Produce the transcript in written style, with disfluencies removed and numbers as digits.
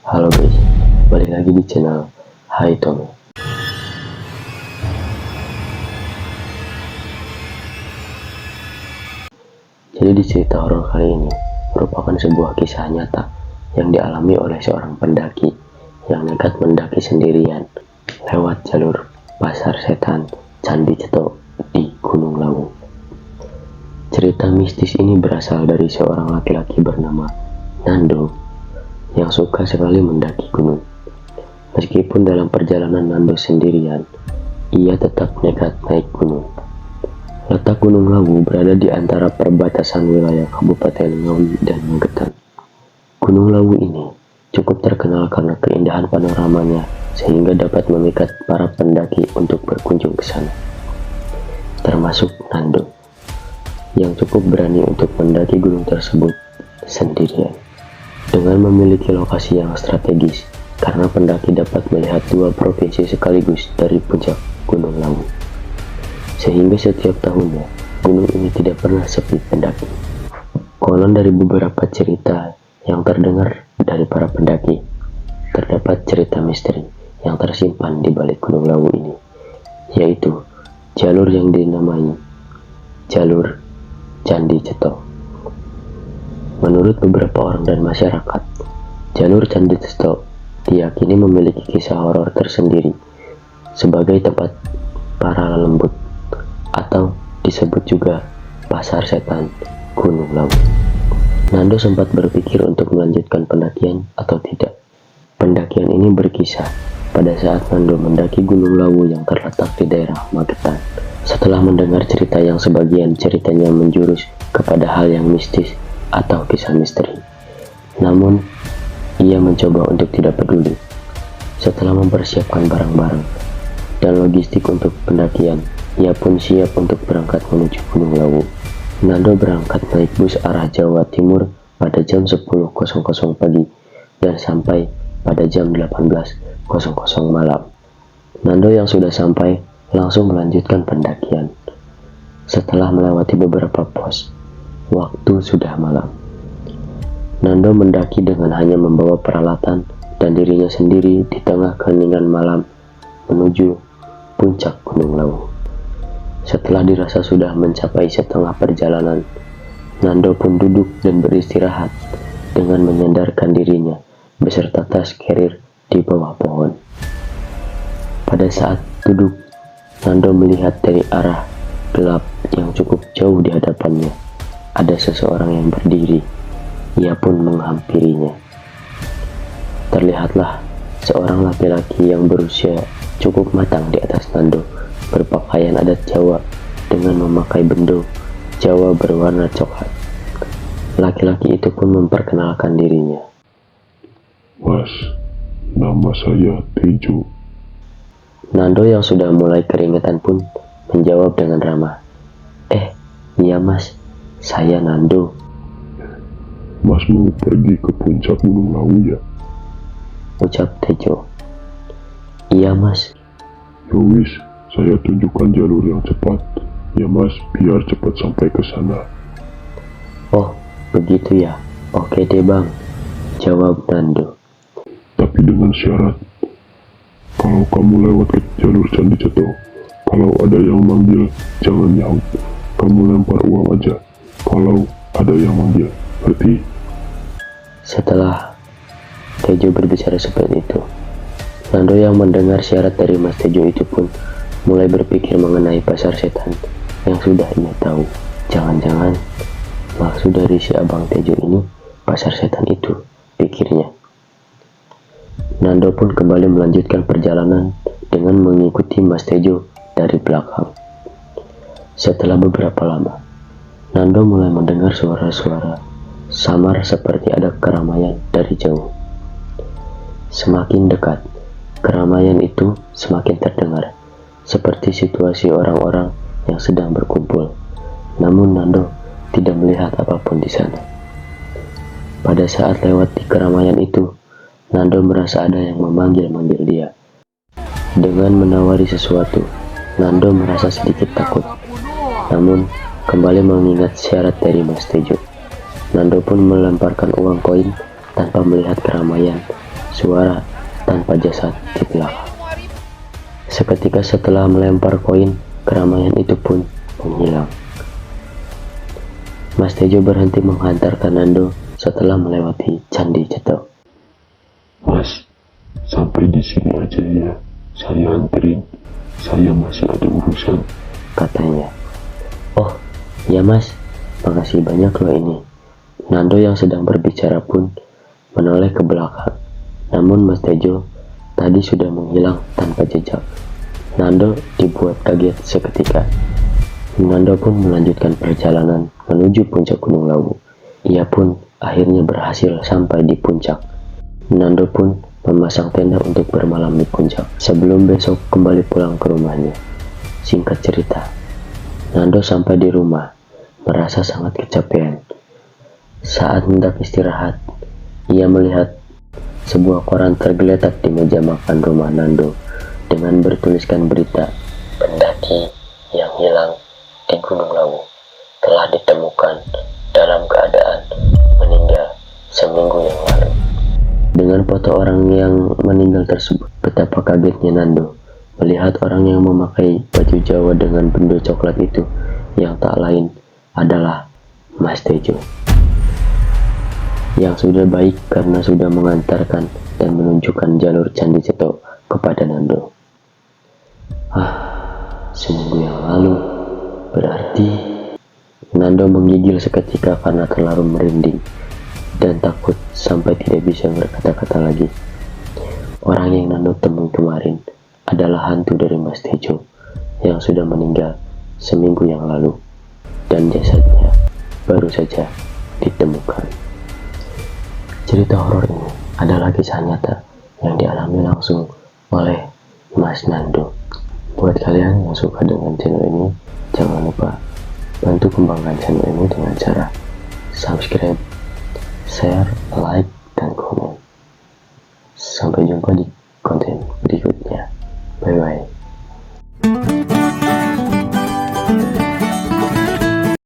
Halo guys, balik lagi di channel Hai Tommy. Jadi di cerita horor kali ini merupakan sebuah kisah nyata yang dialami oleh seorang pendaki yang nekat mendaki sendirian lewat jalur Pasar Setan Candi Ceto di Gunung Lawu. Cerita mistis ini berasal dari seorang laki-laki bernama Nando yang suka sekali mendaki gunung. Meskipun dalam perjalanan Nando sendirian, ia tetap nekat naik gunung. Letak Gunung Lawu berada di antara perbatasan wilayah Kabupaten Ngawi dan Magetan. Gunung Lawu ini cukup terkenal karena keindahan panoramanya sehingga dapat memikat para pendaki untuk berkunjung ke sana. Termasuk Nando, yang cukup berani untuk mendaki gunung tersebut sendirian. Dengan memiliki lokasi yang strategis, karena pendaki dapat melihat dua provinsi sekaligus dari puncak Gunung Lawu. Sehingga setiap tahunnya, gunung ini tidak pernah sepi pendaki. Konon dari beberapa cerita yang terdengar dari para pendaki, terdapat cerita misteri yang tersimpan di balik Gunung Lawu ini, yaitu jalur yang dinamai Jalur Candi Ceto. Menurut beberapa orang dan masyarakat, jalur Candi Ceto diyakini memiliki kisah horor tersendiri sebagai tempat para lelembut atau disebut juga Pasar Setan Gunung Lawu. Nando sempat berpikir untuk melanjutkan pendakian atau tidak. Pendakian ini berkisah pada saat Nando mendaki Gunung Lawu yang terletak di daerah Magetan. Setelah mendengar cerita yang sebagian ceritanya menjurus kepada hal yang mistis atau kisah misteri. Namun, ia mencoba untuk tidak peduli. Setelah mempersiapkan barang-barang dan logistik untuk pendakian, ia pun siap untuk berangkat menuju Gunung Lawu. Nando berangkat naik bus arah Jawa Timur pada jam 10.00 pagi dan sampai pada jam 18.00 malam. Nando yang sudah sampai langsung melanjutkan pendakian. Setelah melewati beberapa pos, waktu sudah malam. Nando mendaki dengan hanya membawa peralatan dan dirinya sendiri di tengah keheningan malam menuju puncak Gunung Lawu. Setelah dirasa sudah mencapai setengah perjalanan, Nando pun duduk dan beristirahat dengan menyandarkan dirinya beserta tas carrier di bawah pohon. Pada saat duduk, Nando melihat dari arah gelap yang cukup jauh di hadapannya. Ada seseorang yang berdiri. Ia pun menghampirinya. Terlihatlah seorang laki-laki yang berusia cukup matang di atas Nando, berpakaian adat Jawa dengan memakai bendo Jawa berwarna coklat. Laki-laki itu pun memperkenalkan dirinya. Mas, nama saya Tejo. Nando yang sudah mulai keringetan pun menjawab dengan ramah. Iya mas, saya Nando. Mas mau pergi ke puncak Gunung Lawu ya? Ucap Tejo. Iya mas. Yowis, saya tunjukkan jalur yang cepat. Ya mas, biar cepat sampai ke sana. Oh, begitu ya. Oke deh bang, jawab Nando. Tapi dengan syarat, kalau kamu lewat ke jalur Candi Ceto, kalau ada yang manggil, jangan nyaut. Kamu lempar uang aja. Kalau ada yang manggil, ngerti? Setelah Tejo berbicara seperti itu, Nando yang mendengar syarat dari Mas Tejo itu pun mulai berpikir mengenai pasar setan yang sudah ia tahu. Jangan-jangan maksud dari si abang Tejo ini pasar setan itu, pikirnya. Nando pun kembali melanjutkan perjalanan dengan mengikuti Mas Tejo dari belakang. Setelah beberapa lama, Nando mulai mendengar suara-suara samar seperti ada keramaian dari jauh. Semakin dekat, keramaian itu semakin terdengar, seperti situasi orang-orang yang sedang berkumpul. Namun Nando tidak melihat apapun di sana. Pada saat lewat di keramaian itu, Nando merasa ada yang memanggil-manggil dia. Dengan menawari sesuatu, Nando merasa sedikit takut. Namun, kembali mengingat syarat dari Mas Tejo. Nando pun melemparkan uang koin tanpa melihat keramaian suara tanpa jasad di belakang. Seketika setelah melempar koin, keramaian itu pun menghilang. Mas Tejo berhenti menghantarkan Nando setelah melewati Candi Ceto. Mas, sampai di sini aja ya. Saya anterin. Saya masih ada urusan, Katanya. Oh, ya mas, makasih banyak loh ini. Nando yang sedang berbicara pun menoleh ke belakang. Namun Mas Tejo tadi sudah menghilang tanpa jejak. Nando dibuat kaget seketika. Nando pun melanjutkan perjalanan menuju puncak Gunung Lawu. Ia pun akhirnya berhasil sampai di puncak. Nando pun memasang tenda untuk bermalam di puncak sebelum besok kembali pulang ke rumahnya. Singkat cerita, Nando sampai di rumah merasa sangat kecapean. Saat hendak istirahat, ia melihat sebuah koran tergeletak di meja makan rumah Nando dengan bertuliskan berita pendaki yang hilang di Gunung Lawu telah ditemukan dalam keadaan meninggal seminggu yang lalu. Dengan foto orang yang meninggal tersebut, betapa kagetnya Nando melihat orang yang memakai baju Jawa dengan bendo coklat itu yang tak lain adalah Mas Tejo, yang sudah baik karena sudah mengantarkan dan menunjukkan jalur Candi Ceto kepada Nando. Seminggu yang lalu, berarti Nando menggigil seketika karena terlalu merinding dan takut sampai tidak bisa berkata-kata lagi. Orang yang Nando temui kemarin adalah hantu dari Mas Tejo yang sudah meninggal seminggu yang lalu dan jasadnya baru saja ditemukan. Cerita horor ini adalah kisah nyata yang dialami langsung oleh Mas Nando. Buat kalian yang suka dengan channel ini, jangan lupa bantu kembangkan channel ini dengan cara subscribe, share, like, dan komen. Sampai jumpa di